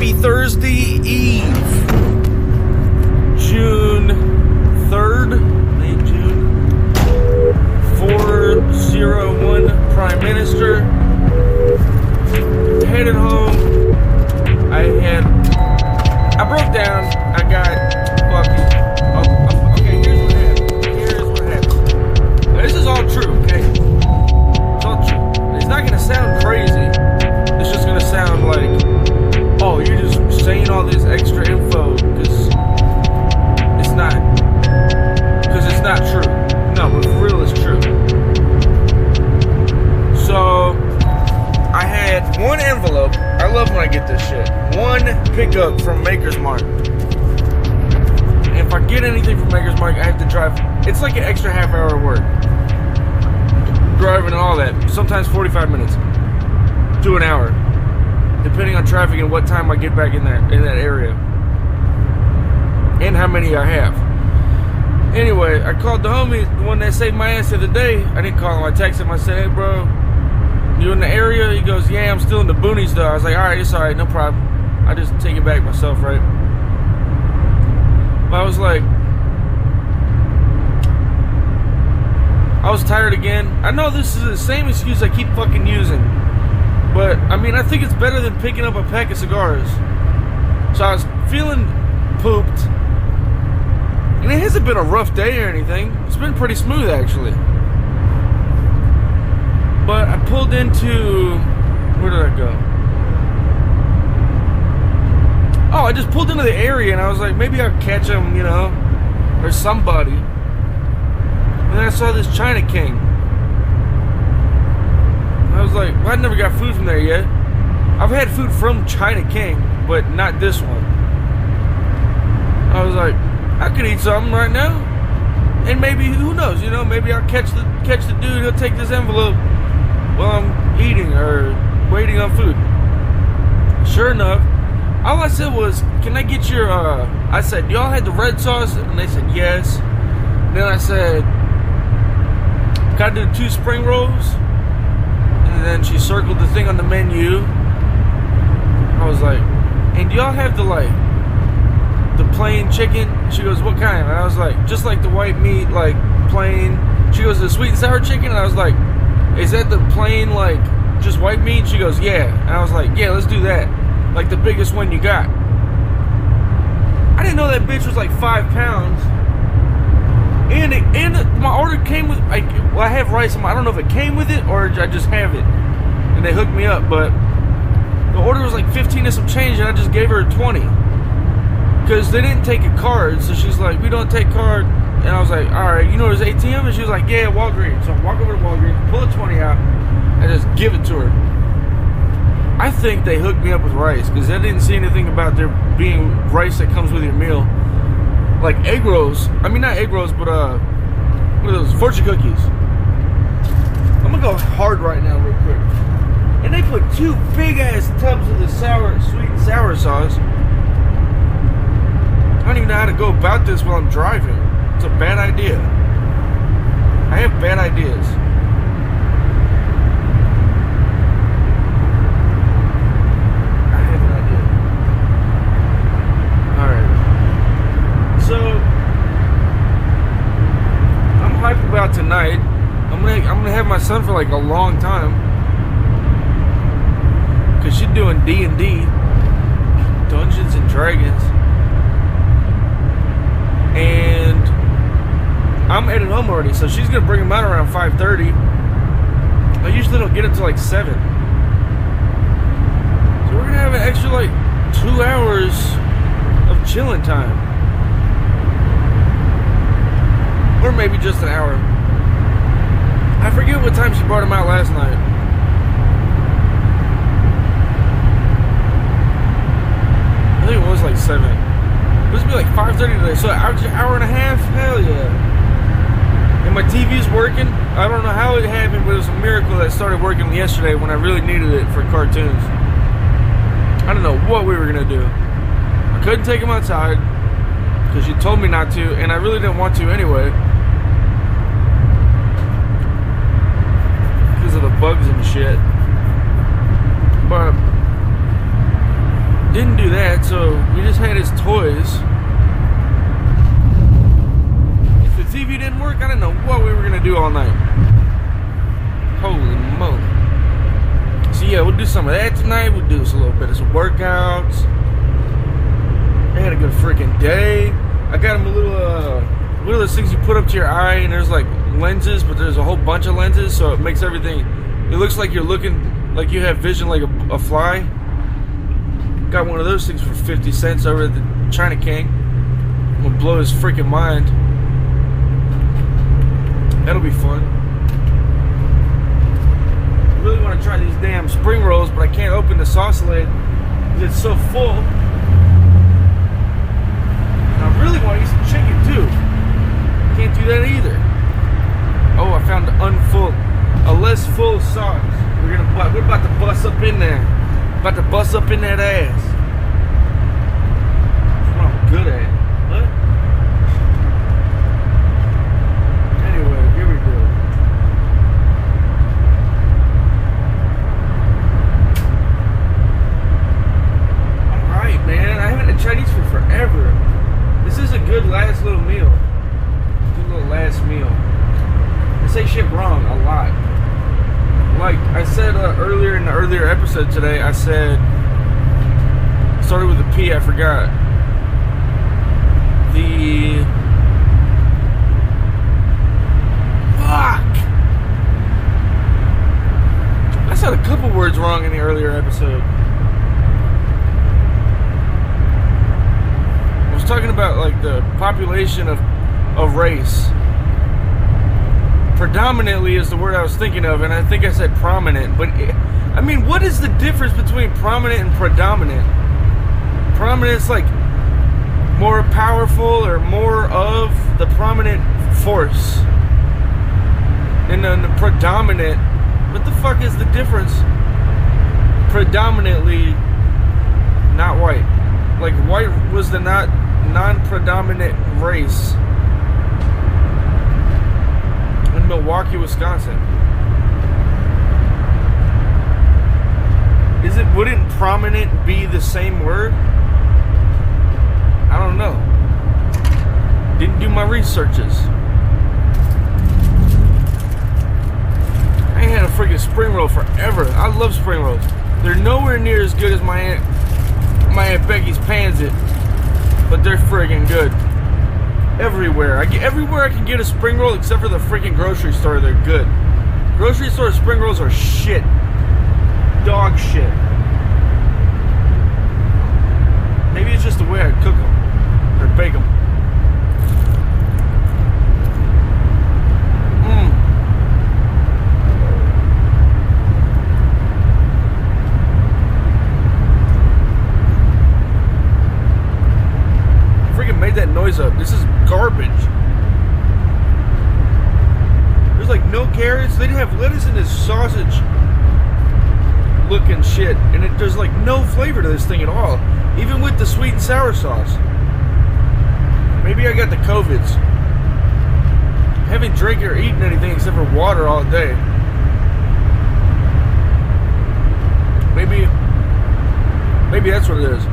Happy Thursday Eve, June 3rd, May, June, 401, Prime Minister, headed home. I broke down, I got fucking, okay, here's what happened, now, this is all true, okay, it's all true, it's not gonna sound crazy, it's just gonna sound like, oh, you're just saying all this extra info because it's not true. No, but for real, it's true. So, I had one envelope. I love when I get this shit. One pickup from Maker's Mark. And if I get anything from Maker's Mark, I have to drive. It's like an extra half hour of work. Driving and all that. Sometimes 45 minutes to an hour. Depending on traffic and what time I get back in that area. And how many I have. Anyway, I called the homie, the one that saved my ass the other day. I didn't call him, I texted him, I said, hey bro, you in the area? He goes, yeah, I'm still in the boonies though. I was like, alright, it's alright, no problem. I just take it back myself, right? But I was like, I was tired again. I know this is the same excuse I keep fucking using. But, I mean, I think it's better than picking up a pack of cigars. So I was feeling pooped. And it hasn't been a rough day or anything. It's been pretty smooth, actually. But I pulled into... Where did I go? Oh, I just pulled into the area and I was like, maybe I'll catch him, you know, or somebody. And then I saw this China King. I was like, well, I never got food from there yet. I've had food from China King, but not this one. I was like, I could eat something right now. And maybe, who knows, you know, maybe I'll catch the dude, he'll take this envelope while I'm eating or waiting on food. Sure enough, all I said was, can I get your, I said, y'all had the red sauce? And they said, yes. And then I said, can I do 2 spring rolls? And then she circled the thing on the menu. I was like, and do y'all have the plain chicken? She goes, what kind? And I was like, just like the white meat, like plain. She goes, the sweet and sour chicken? And I was like, is that the plain, like, just white meat? She goes, yeah. And I was like, yeah, let's do that. Like the biggest one you got. I didn't know that bitch was like 5 pounds. And my order came with, I have rice. I don't know if it came with it or I just have it. And they hooked me up, but the order was like 15 and some change, and I just gave her 20. Because they didn't take a card, so she's like, we don't take card. And I was like, alright, you know there's ATM? And she was like, yeah, Walgreens. So I walk over to Walgreens, pull a 20 out, and just give it to her. I think they hooked me up with rice, because I didn't see anything about there being rice that comes with your meal. Like egg rolls. I mean, not egg rolls, but what are those? Fortune cookies. I'm gonna go hard right now real quick. And they put 2 big ass tubs of the sweet and sour sauce. I don't even know how to go about this while I'm driving. It's a bad idea. I have bad ideas. So, I'm hyped about tonight. I'm gonna have my son for like a long time, cause she's doing D&D, Dungeons and Dragons, and I'm headed home already. So she's gonna bring him out around 5:30. I usually don't get him till like 7. So we're gonna have an extra like 2 hours of chilling time. Or maybe just an hour. I forget what time she brought him out last night. I think it was like 7. It was be like 5:30 today. So hour and a half? Hell yeah. And my TV's working. I don't know how it happened, but it was a miracle that started working yesterday when I really needed it for cartoons. I don't know what we were going to do. I couldn't take him outside because you told me not to, and I really didn't want to anyway. Because of the bugs and shit. But didn't do that. Alright, so we just had his toys. If the TV didn't work, I didn't know what we were gonna do all night. Holy moly. So yeah, we'll do some of that tonight. We'll do a little bit of some workouts. I had a good freaking day. I got him a little, what are those things you put up to your eye, and there's like lenses, but there's a whole bunch of lenses, so it makes everything, it looks like you're looking, like you have vision like a fly. Got one of those things for 50 cents over at the China King. I'm gonna blow his freaking mind. That'll be fun. I really want to try these damn spring rolls, but I can't open the sauce lid because it's so full. And I really want to eat some chicken too. Can't do that either. Oh, I found a less full sauce. We're about to bust up in there. About to bust up in that ass. That's what I'm good at. What? Anyway, here we go. Alright, man. I haven't had Chinese for forever. This is a good last little meal. Good little last meal. I say shit wrong a lot. Like I said earlier in the earlier episode today, I said, started with a P, I forgot. Fuck! I said a couple words wrong in the earlier episode. I was talking about like the population of race. Predominantly is the word I was thinking of, and I think I said prominent, but I mean, what is the difference between prominent and predominant? Prominent is like more powerful or more of the prominent force, and then the predominant, what the fuck is the difference? Predominantly not white. Like white was the non-predominant race in Milwaukee, Wisconsin. Wouldn't prominent be the same word? I don't know. Didn't do my researches. I ain't had a freaking spring roll forever. I love spring rolls. They're nowhere near as good as my Aunt Becky's Pansit, but they're friggin' good. Everywhere I can get a spring roll except for the freaking grocery store. They're good. Grocery store spring rolls are shit. Dog shit. Maybe it's just the way I cook them or bake them. Made that noise up. This is garbage. There's like no carrots. They didn't have lettuce in this sausage looking shit, and there's like no flavor to this thing at all, even with the sweet and sour sauce. Maybe I got the COVIDs. Haven't drank or eaten anything except for water all day. Maybe that's what it is.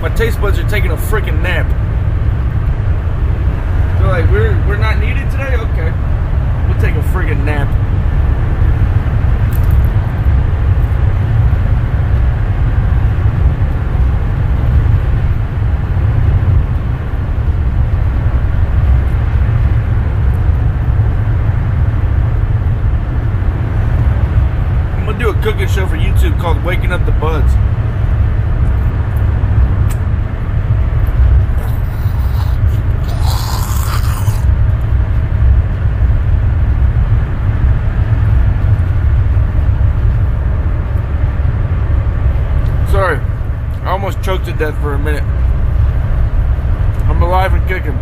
My taste buds are taking a freaking nap. They're like, we're not needed today? Okay. We'll take a freaking nap. I'm gonna do a cooking show for YouTube called Waking Up the Buds. Sorry, I almost choked to death for a minute. I'm alive and kicking.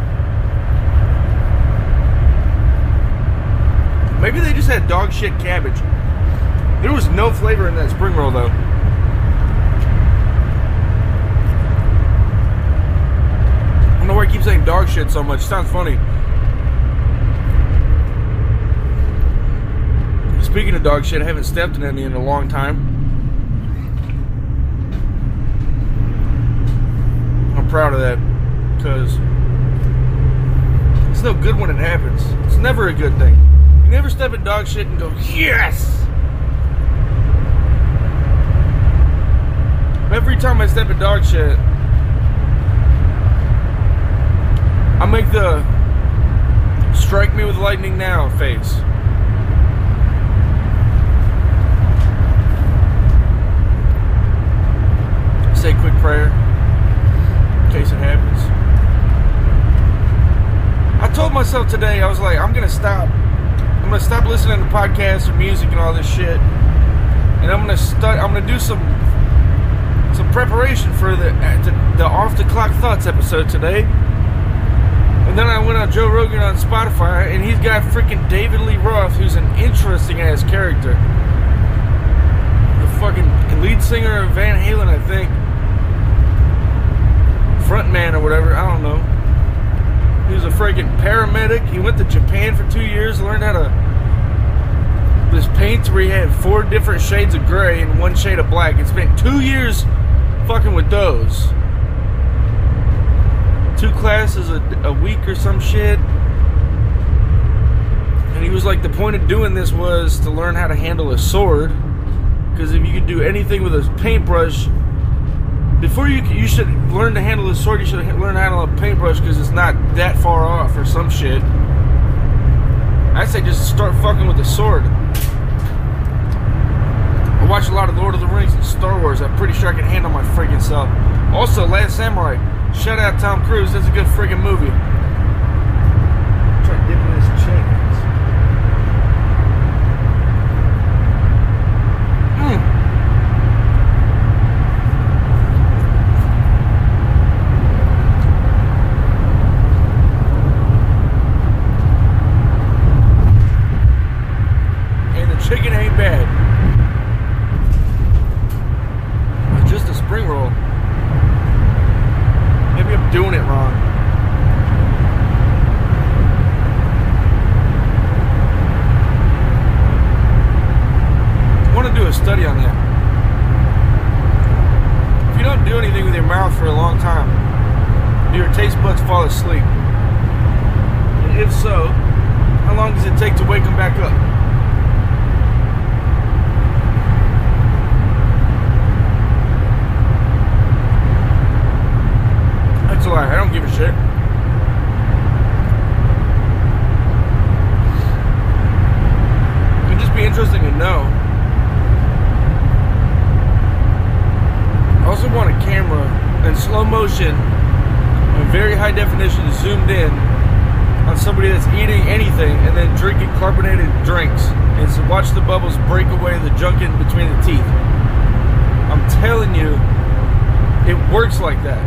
Maybe they just had dog shit cabbage. There was no flavor in that spring roll though. I don't know why I keep saying dog shit so much. It sounds funny. Speaking of dog shit, I haven't stepped in any in a long time. proud of that, because it's no good when it happens. It's never a good thing. You never step in dog shit and go, yes! Every time I step in dog shit, I make the strike me with lightning now face. Say a quick prayer in case it happens. I told myself today, I was like, I'm gonna stop listening to podcasts or music and all this shit, and I'm gonna do some preparation for the Off the Clock Thoughts episode today. And then I went on Joe Rogan on Spotify, and he's got freaking David Lee Roth, who's an interesting ass character, the fucking lead singer of Van Halen, I think, frontman or whatever, I don't know. He was a freaking paramedic. He went to Japan for 2 years, learned how to this paint where he had 4 different shades of gray and 1 shade of black, and spent 2 years fucking with those. 2 classes a week or some shit. And he was like, the point of doing this was to learn how to handle a sword, because if you could do anything with a paintbrush, before you should learn to handle a sword, you should learn how to handle a paintbrush, because it's not that far off or some shit. I say just start fucking with a sword. I watch a lot of Lord of the Rings and Star Wars. I'm pretty sure I can handle my freaking self. Also, Last Samurai. Shout out Tom Cruise. That's a good freaking movie. Try dipping this chicken. And the chicken ain't bad. It's just a spring roll. Maybe I'm doing it wrong. I want to do a study on that. If you don't do anything with your mouth for a long time, do your taste buds fall asleep? And if so, how long does it take to wake them back up? That's a lie. I don't give a shit. It'd just be interesting to know. I also want a camera in slow motion, in very high definition, zoomed in on somebody that's eating anything and then drinking carbonated drinks, and so watch the bubbles break away the junk in between the teeth. I'm telling you, it works like that.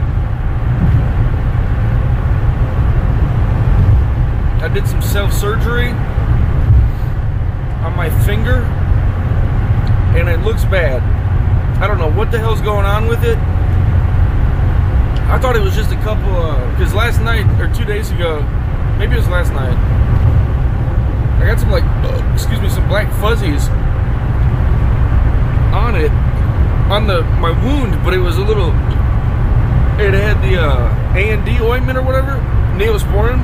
I did some self-surgery on my finger, and it looks bad. I don't know what the hell's going on with it. I thought it was just a couple because last night, or 2 days ago, maybe it was last night, I got some some black fuzzies on it, on my wound, but it was a little, it had the A&D ointment or whatever, Neosporin.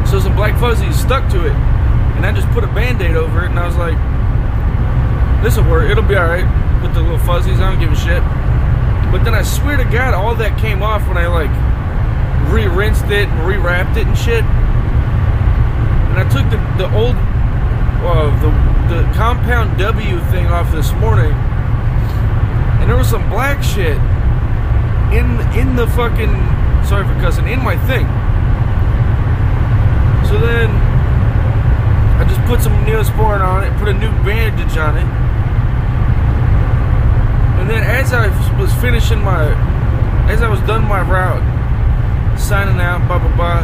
So some black fuzzies stuck to it, and I just put a band-aid over it, and I was like, this'll work, it'll be alright with the little fuzzies, I don't give a shit. But then I swear to God, all that came off when I re-rinsed it and re-wrapped it and shit. And I took the old the compound W thing off this morning, and there was some black shit in the fucking, sorry for cussing, in my thing. So then I just put some Neosporin on it, put a new bandage on it, and then as I was done my route, signing out, blah blah blah,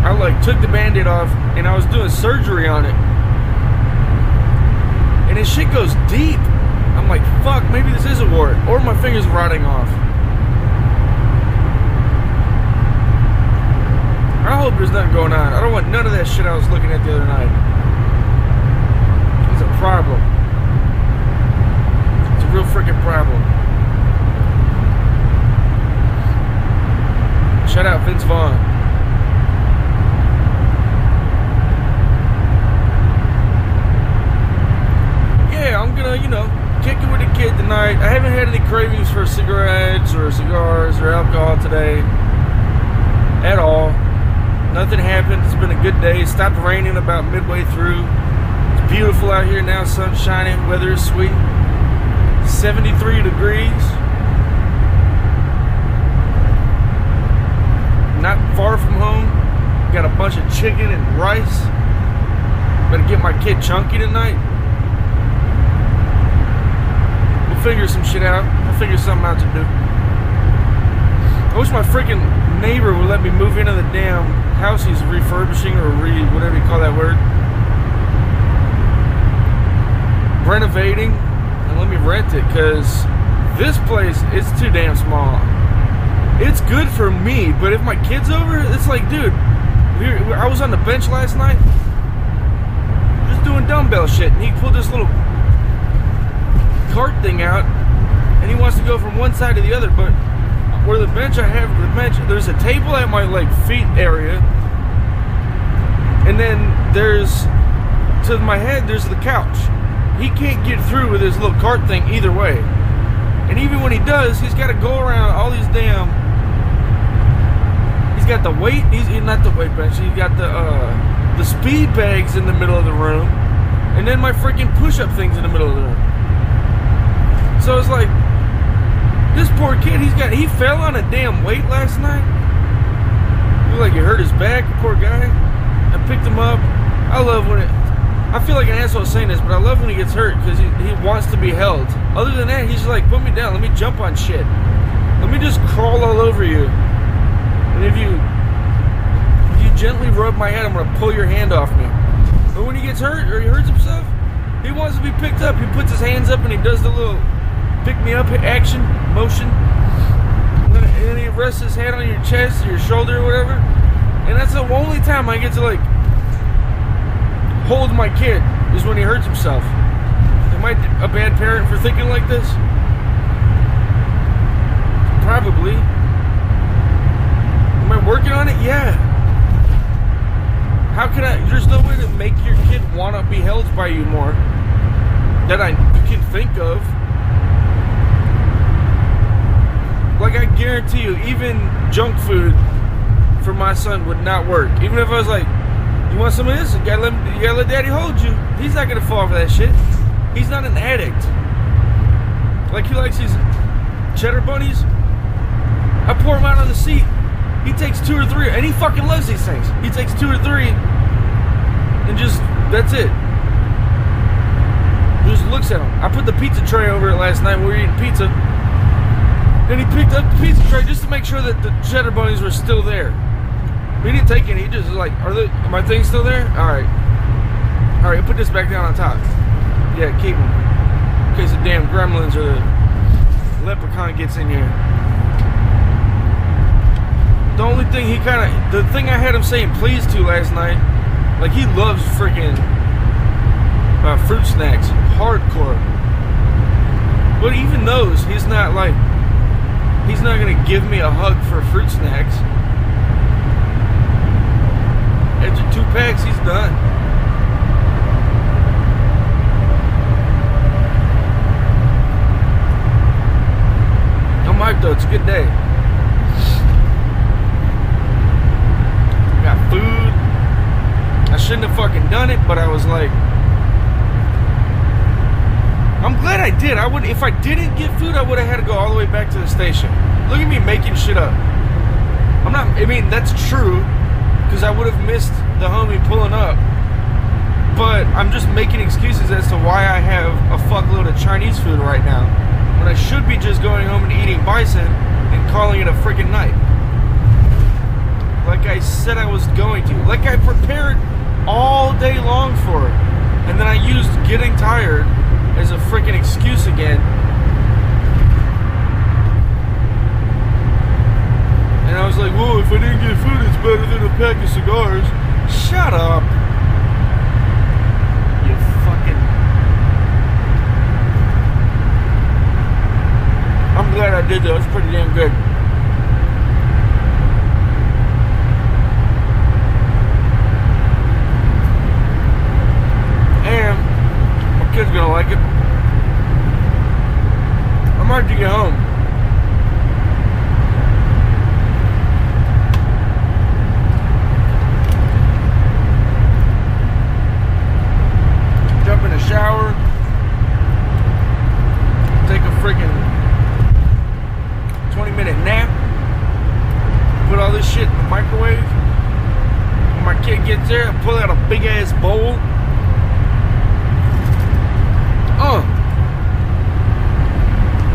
I took the band-aid off, and I was doing surgery on it, and this shit goes deep. I'm like, fuck, maybe this is a wart, or my finger's rotting off. I hope there's nothing going on. I don't want none of that shit I was looking at the other night. It's a problem. It's a real freaking problem. Shout out Vince Vaughn. Yeah, I'm gonna, kick it with the kid tonight. I haven't had any cravings for cigarettes or cigars or alcohol today at all. Nothing happened. It's been a good day. It stopped raining about midway through. It's beautiful out here now. Sun's shining. Weather is sweet. 73 degrees. Not far from home. Got a bunch of chicken and rice. Better get my kid chunky tonight. We'll figure some shit out. I'll figure something out to do. I wish my freaking neighbor would let me move into the damn house he's refurbishing or whatever you call that word. Renovating and let me rent it, because this place is too damn small. It's good for me, but if my kid's over, it's like, dude, I was on the bench last night just doing dumbbell shit, and he pulled this little cart thing out and he wants to go from one side to the other, but where the bench there's a table at my feet area, and then to my head there's the couch. He can't get through with his little cart thing either way, and even when he does, he's got to go around all these he's got the weight, he's not the weight bench, he's got the speed bags in the middle of the room, and then my freaking push-up things in the middle of the room. So it's like, this poor kid, he fell on a damn weight last night. Looked like he hurt his back, poor guy. I picked him up. I love when I feel like an asshole saying this, but I love when he gets hurt, because he wants to be held. Other than that, he's just like, put me down, let me jump on shit. Let me just crawl all over you. And if you gently rub my head, I'm gonna pull your hand off me. But when he gets hurt or he hurts himself, he wants to be picked up. He puts his hands up and he does the little pick me up action motion, and then he rests his hand on your chest or your shoulder or whatever, and that's the only time I get to hold my kid, is when he hurts himself. Am I a bad parent for thinking like this? Probably. Am I working on it? Yeah. How can there's no way to make your kid want to be held by you more that I can think of. I guarantee you, even junk food for my son would not work. Even if I was like, you want some of this? You gotta let daddy hold you. He's not gonna fall for that shit. He's not an addict. He likes these cheddar bunnies. I pour them out on the seat. He takes 2 or 3, and he fucking loves these things. He takes 2 or 3, and that's it. Just looks at them. I put the pizza tray over it last night when we were eating pizza. And he picked up the pizza tray just to make sure that the cheddar bunnies were still there. He didn't take any. He just was like, are my things still there? Alright, I'll put this back down on top. Yeah, keep them. In case the damn gremlins or the leprechaun gets in here. The only thing the thing I had him saying please to last night, he loves freaking fruit snacks. Hardcore. But even those, he's not gonna give me a hug for fruit snacks. After 2 packs, he's done. I'm hyped though, it's a good day. Got food. I shouldn't have fucking done it, but I was like, I'm glad I did. If I didn't get food, I would have had to go all the way back to the station. Look at me making shit up. That's true, because I would have missed the homie pulling up. But I'm just making excuses as to why I have a fuckload of Chinese food right now, when I should be just going home and eating bison and calling it a freaking night. Like I said I was going to. Like I prepared all day long for it. And then I used getting tired as a freaking excuse again. And I was like, whoa, if I didn't get food, it's better than a pack of cigars. Shut up. You fucking... I'm glad I did that. It was pretty damn good. smart to get home. Jump in the shower. Take a freaking 20-minute nap. Put all this shit in the microwave. When my kid gets there, I pull out a big ass bowl.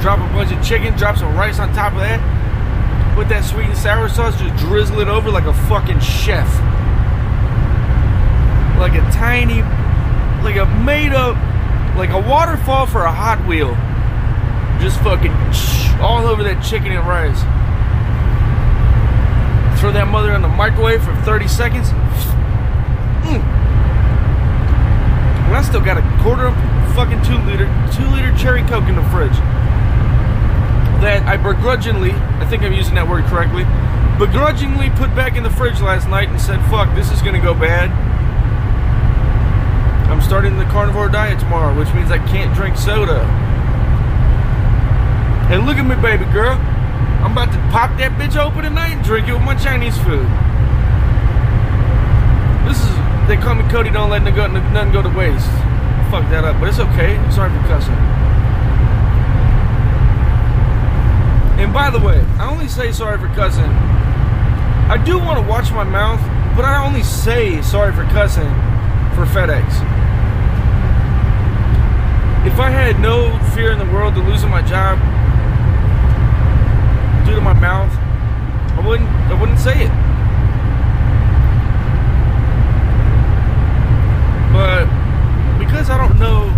Drop a bunch of chicken, drop some rice on top of that. Put that sweet and sour sauce, just drizzle it over like a fucking chef. Like a tiny, like a made up, like a waterfall for a Hot Wheel. Just fucking all over that chicken and rice. Throw that mother in the microwave for 30 seconds. And I still got a quarter of fucking 2 liter cherry Coke in the fridge. That I begrudgingly, I think I'm using that word correctly, begrudgingly put back in the fridge last night and said, fuck, this is gonna go bad. I'm starting the carnivore diet tomorrow, which means I can't drink soda. And look at me, baby girl. I'm about to pop that bitch open tonight and drink it with my Chinese food. They call me Cody, don't let nothing go to waste. Fuck that up, but it's okay. Sorry for cussing. And by the way, I only say sorry for cussing. I do want to watch my mouth, but I only say sorry for cussing for FedEx. If I had no fear in the world of losing my job due to my mouth, I wouldn't say it. But because I don't know,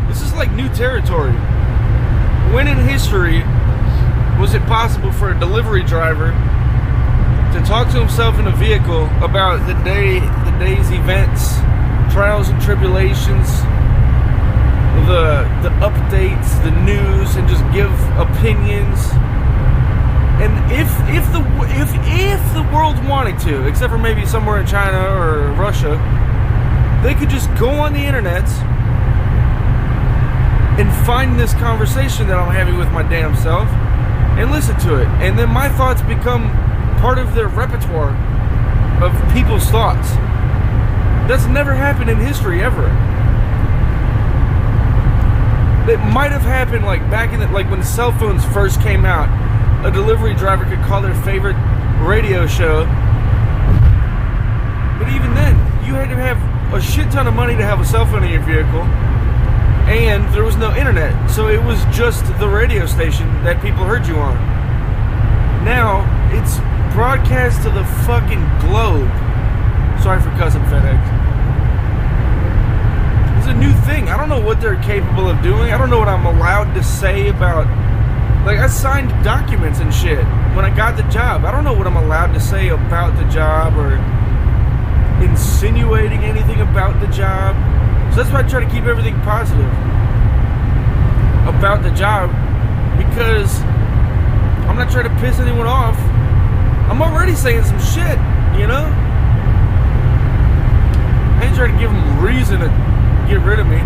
this is like new territory. When in history was it possible for a delivery driver to talk to himself in a vehicle about the day's events, trials and tribulations, the updates, the news, and just give opinions? And if the world wanted to, except for maybe somewhere in China or Russia, they could just go on the internet and find this conversation that I'm having with my damn self and listen to it. And then my thoughts become part of their repertoire of people's thoughts. That's never happened in history, ever. It might have happened like back in like when cell phones first came out. A delivery driver could call their favorite radio show. But even then, you had to have a shit ton of money to have a cell phone in your vehicle. And there was no internet, so it was just the radio station that people heard you on. Now, it's broadcast to the fucking globe. Sorry for cussing, FedEx. It's a new thing. I don't know what they're capable of doing. I don't know what I'm allowed to say about... Like, I signed documents and shit when I got the job. I don't know what I'm allowed to say about the job or insinuating anything about the job. So that's why I try to keep everything positive about the job, because I'm not trying to piss anyone off. I'm already saying some shit, you know? I ain't trying to give them reason to get rid of me.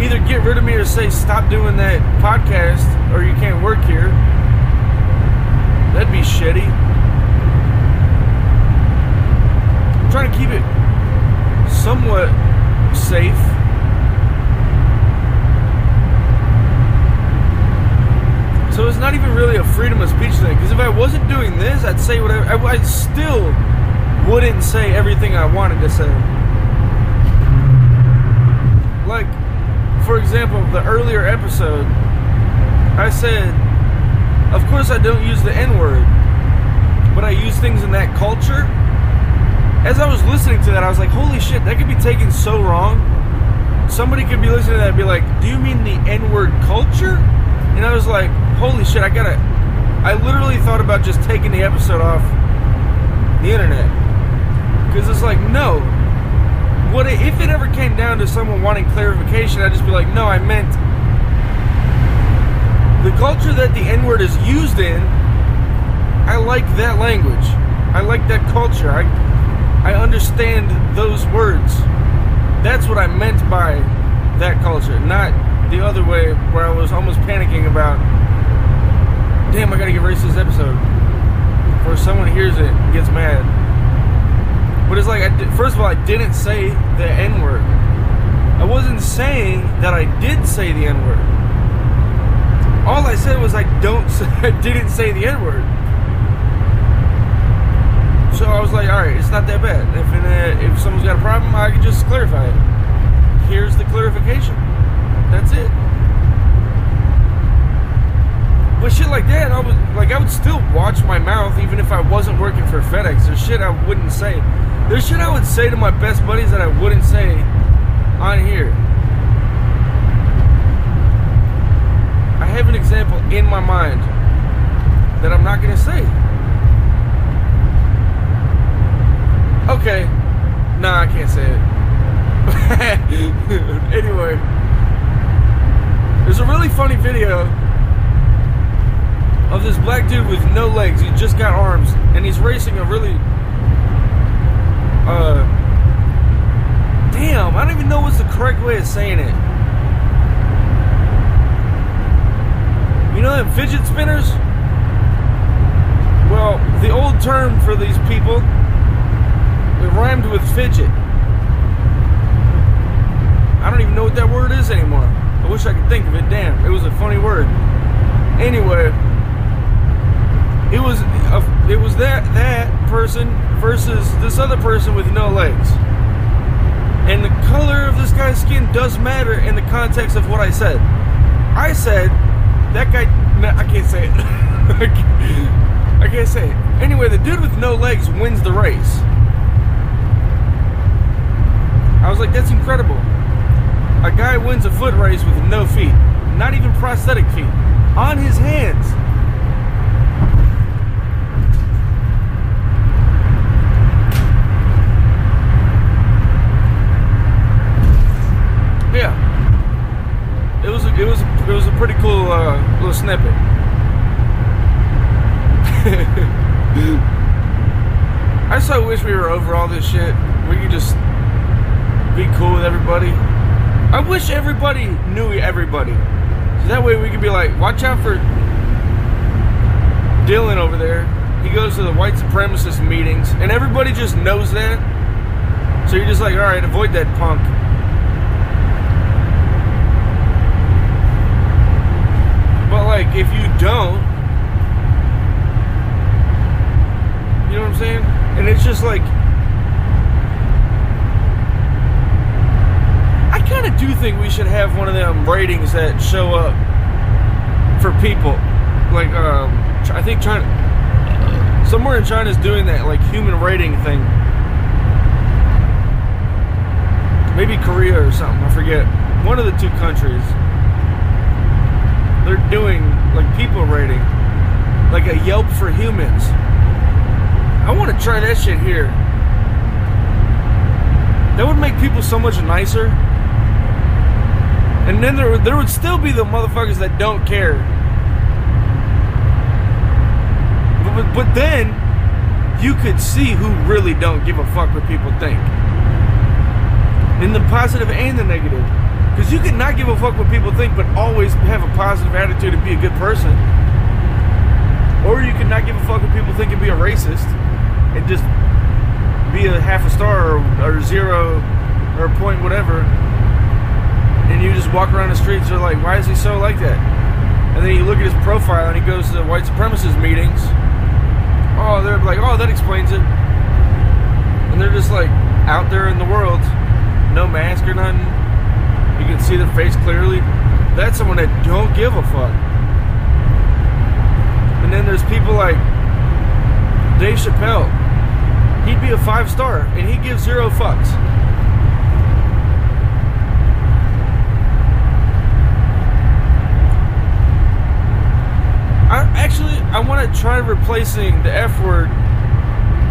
Either get rid of me or say stop doing that podcast or you can't work here. That'd be shitty. I'm trying to keep it somewhat safe. So it's not even really a freedom of speech thing. Because if I wasn't doing this, I'd say whatever. I still wouldn't say everything I wanted to say. Like, for example, the earlier episode, I said, of course I don't use the N-word, but I use things in that culture. As I was listening to that, I was like, holy shit, that could be taken so wrong. Somebody could be listening to that and be like, do you mean the N-word culture? And I was like, holy shit, I literally thought about just taking the episode off the internet. Because it's like, no. If it ever came down to someone wanting clarification, I'd just be like, no, I meant the culture that the N-word is used in. I like that language. I like that culture. I understand those words. That's what I meant by that culture, not the other way where I was almost panicking about damn, I gotta get ready to this episode. Before someone hears it and gets mad. But it's like, first of all, I didn't say the N-word. I wasn't saying that I did say the N-word. All I said was I didn't say the N-word. So I was like, alright, it's not that bad. If someone's got a problem, I can just clarify it. Here's the clarification. That's it. But shit like that, I would still watch my mouth even if I wasn't working for FedEx. There's shit I wouldn't say. There's shit I would say to my best buddies that I wouldn't say on here. I have an example in my mind that I'm not gonna say. Okay. Nah, I can't say it. Anyway. There's a really funny video of this black dude with no legs. He just got arms, and he's racing a really damn, I don't even know what's the correct way of saying it. You know them fidget spinners? Well, the old term for these people, it rhymed with fidget. I don't even know what that word is anymore. I wish I could think of it. Damn, it was a funny word. Anyway, it was that person versus this other person with no legs. And the color of this guy's skin does matter in the context of what I said. I said, that guy, no, I can't say it. I can't say it. Anyway, the dude with no legs wins the race. I was like, that's incredible. A guy wins a foot race with no feet. Not even prosthetic feet. On his hands. Yeah, it was a pretty cool little snippet. I so wish we were over all this shit. We could just be cool with everybody. I wish everybody knew everybody, so that way we could be like, watch out for Dylan over there. He goes to the white supremacist meetings, and everybody just knows that. So you're just like, all right, avoid that punk. But like, if you don't, you know what I'm saying? And it's just like, I kind of do think we should have one of them ratings that show up for people. Like, I think China, somewhere in China's doing that, like, human rating thing. Maybe Korea or something, I forget. One of the two countries. They're doing like people rating, like a Yelp for humans. I want to try that shit here. That would make people so much nicer. And then there would still be the motherfuckers that don't care. But then you could see who really don't give a fuck what people think. In the positive and the negative. Because you can not give a fuck what people think, but always have a positive attitude and be a good person. Or you can not give a fuck what people think and be a racist. And just be a half a star or zero or a point whatever. And you just walk around the streets, you're like, why is he so like that? And then you look at his profile and he goes to the white supremacist meetings. Oh, they're like, oh, that explains it. And they're just like out there in the world. No mask or nothing. You can see their face clearly. That's someone that don't give a fuck. And then there's people like Dave Chappelle. He'd be a 5-star and he gives 0 fucks. I want to try replacing the F word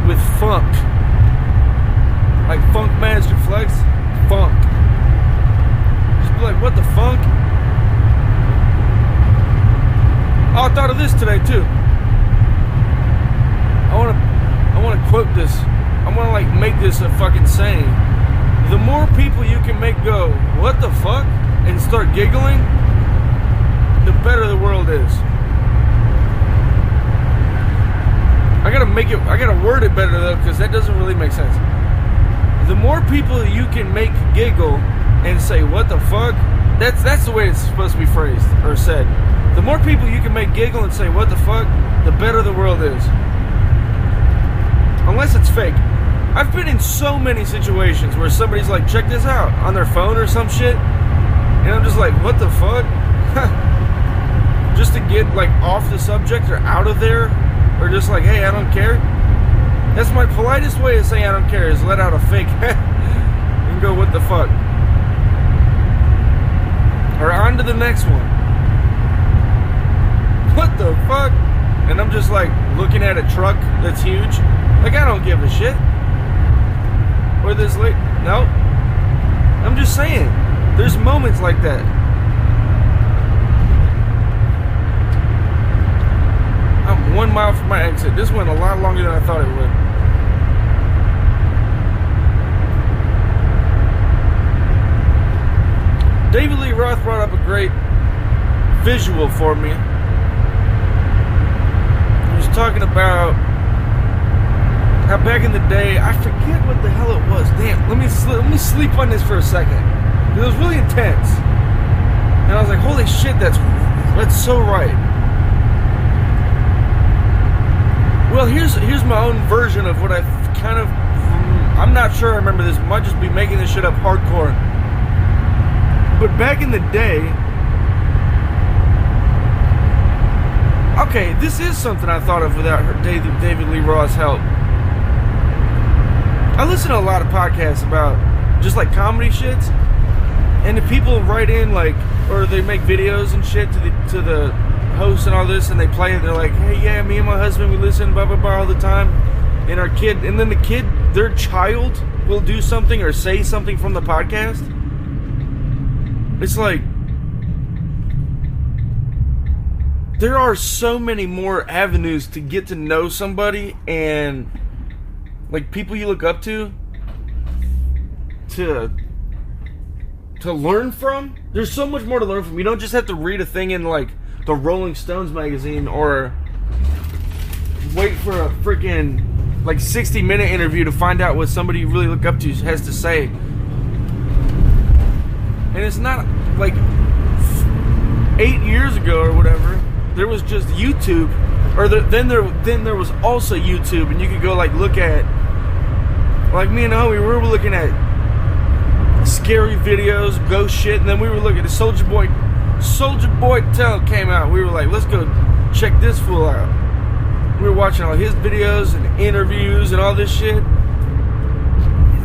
with funk. Like Funk Master Flex. Funk. Just be like, what the funk? Oh, I thought of this today too. I want to quote this. I want to like make this a fucking saying. The more people you can make go, what the fuck? And start giggling, the better the world is. I gotta word it better though, because that doesn't really make sense. The more people you can make giggle and say, what the fuck? That's the way it's supposed to be phrased or said. The more people you can make giggle and say, what the fuck? The better the world is. Unless it's fake. I've been in so many situations where somebody's like, check this out, on their phone or some shit. And I'm just like, what the fuck? Just to get like off the subject or out of there. Or just like, hey, I don't care. That's my politest way of saying I don't care, is let out a fake and go, what the fuck? Or on to the next one. What the fuck? And I'm just like looking at a truck that's huge. Like, I don't give a shit. Or this late. No. I'm just saying. There's moments like that. I'm 1 mile from my exit. This went a lot longer than I thought it would. David Lee Roth brought up a great visual for me. He was talking about how back in the day, I forget what the hell it was. Damn, let me sleep on this for a second. It was really intense. And I was like, holy shit, that's so right. Well, here's my own version of what I kind of, I'm not sure I remember this. Might just be making this shit up hardcore. But back in the day, okay, this is something I thought of without David Lee Roth's help. I listen to a lot of podcasts about just like comedy shits, and the people write in like, or they make videos and shit to the hosts and all this, and they play it. They're like, hey, yeah, me and my husband, we listen blah blah blah all the time, and our kid, and then the kid, their child will do something or say something from the podcast. It's like, there are so many more avenues to get to know somebody and like people you look up to learn from. There's so much more to learn from. You don't just have to read a thing in like the Rolling Stones magazine or wait for a freaking like 60-minute interview to find out what somebody you really look up to has to say. And it's not like 8 years ago or whatever, there was just YouTube, or then there was also YouTube, and you could go like look at, like me and Homie, we were looking at scary videos, ghost shit, and then we were looking at Soldier Boy Tell came out. We were like, let's go check this fool out. We were watching all his videos and interviews and all this shit.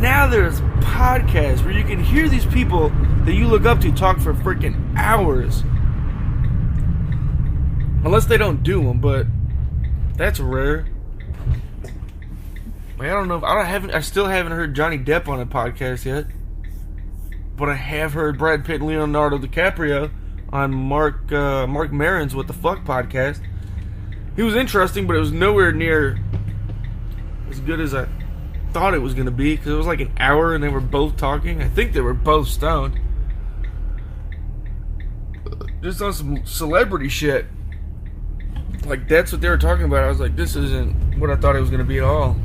Now there's podcasts where you can hear these people that you look up to talk for freaking hours. Unless they don't do them, but that's rare. Like, I don't know. I still haven't heard Johnny Depp on a podcast yet. But I have heard Brad Pitt and Leonardo DiCaprio on Mark Maron's What the Fuck podcast. He was interesting, but it was nowhere near as good as I thought it was going to be, because it was like an hour and they were both talking. I think they were both stoned. Just on some celebrity shit. Like, that's what they were talking about. I was like, this isn't what I thought it was going to be at all.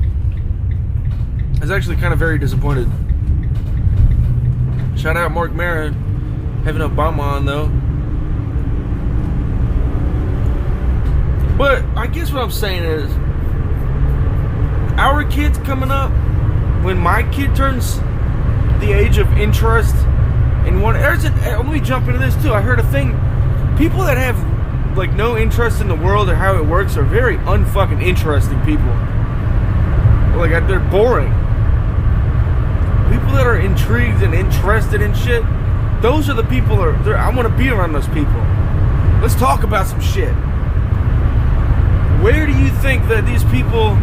I was actually kind of very disappointed. Shout out Mark Maron. Having Obama on, though. But I guess what I'm saying is, our kids coming up, when my kid turns the age of interest in one, let me jump into this too. I heard a thing, people that have like no interest in the world or how it works are very unfucking interesting people. Like, they're boring. People that are intrigued and interested in shit, those are the people I want to be around those people. Let's talk about some shit. Where do you think that these people,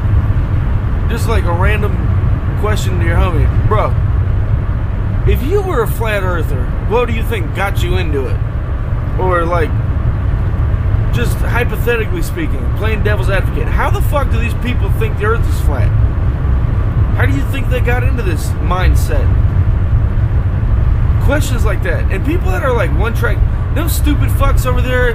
just like a random question to your homie, bro, if you were a flat earther, what do you think got you into it? Or like, just hypothetically speaking, playing devil's advocate, how the fuck do these people think the earth is flat? How do you think they got into this mindset? Questions like that. And people that are like one track, them stupid fucks over there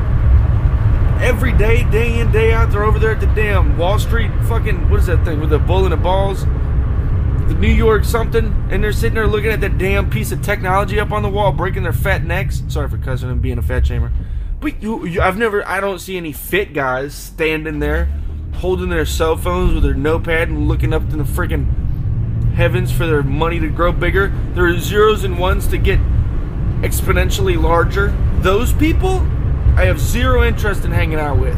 every day, day in, day out, they're over there at the damn Wall Street fucking, what is that thing with the bull and the balls? The New York something, and they're sitting there looking at that damn piece of technology up on the wall, breaking their fat necks. Sorry for cussing and being a fat shamer. But I don't see any fit guys standing there, holding their cell phones with their notepad and looking up to the freaking heavens for their money to grow bigger. There are zeros and ones to get exponentially larger. Those people, I have zero interest in hanging out with.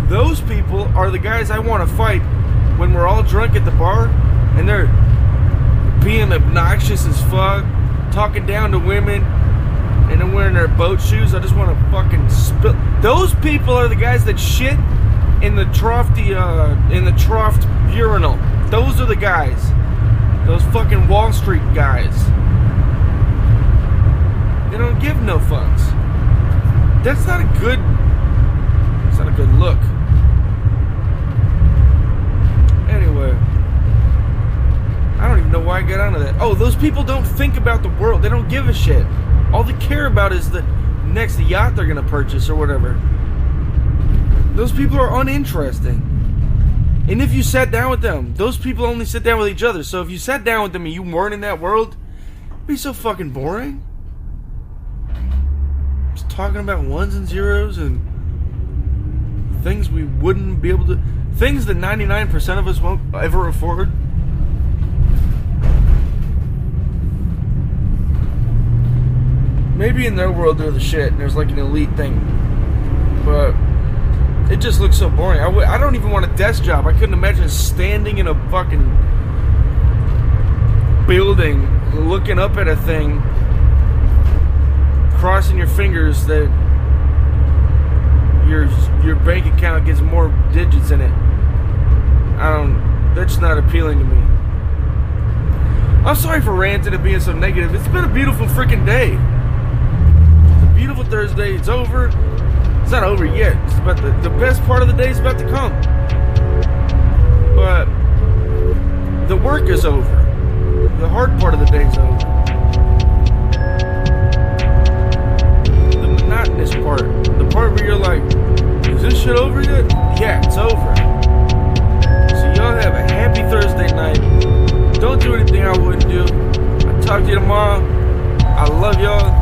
Those people are the guys I want to fight when we're all drunk at the bar and they're being obnoxious as fuck, talking down to women, and then wearing their boat shoes. I just want to fucking spill. Those people are the guys that shit in the troughed urinal. Those are the guys. Those fucking Wall Street guys. They don't give no fucks. That's not a good look. Anyway, I don't even know why I got onto that. Oh, those people don't think about the world. They don't give a shit. All they care about is the next yacht they're gonna purchase or whatever. Those people are uninteresting. And if you sat down with them, those people only sit down with each other. So if you sat down with them and you weren't in that world, it'd be so fucking boring. Just talking about ones and zeros and things we wouldn't be able to, things that 99% of us won't ever afford. Maybe in their world they're the shit and there's like an elite thing, but it just looks so boring. I don't even want a desk job. I couldn't imagine standing in a fucking building looking up at a thing, crossing your fingers that your bank account gets more digits in it. That's not appealing to me. I'm sorry for ranting and being so negative. It's been a beautiful freaking day. It's a beautiful Thursday. It's over. It's not over yet. It's about the best part of the day is about to come. But the work is over. The hard part of the day is over. The monotonous part. The part where you're like, is this shit over yet? Yeah, it's over. So y'all have a happy Thursday night. Don't do anything I wouldn't do. I'll talk to you tomorrow. I love y'all.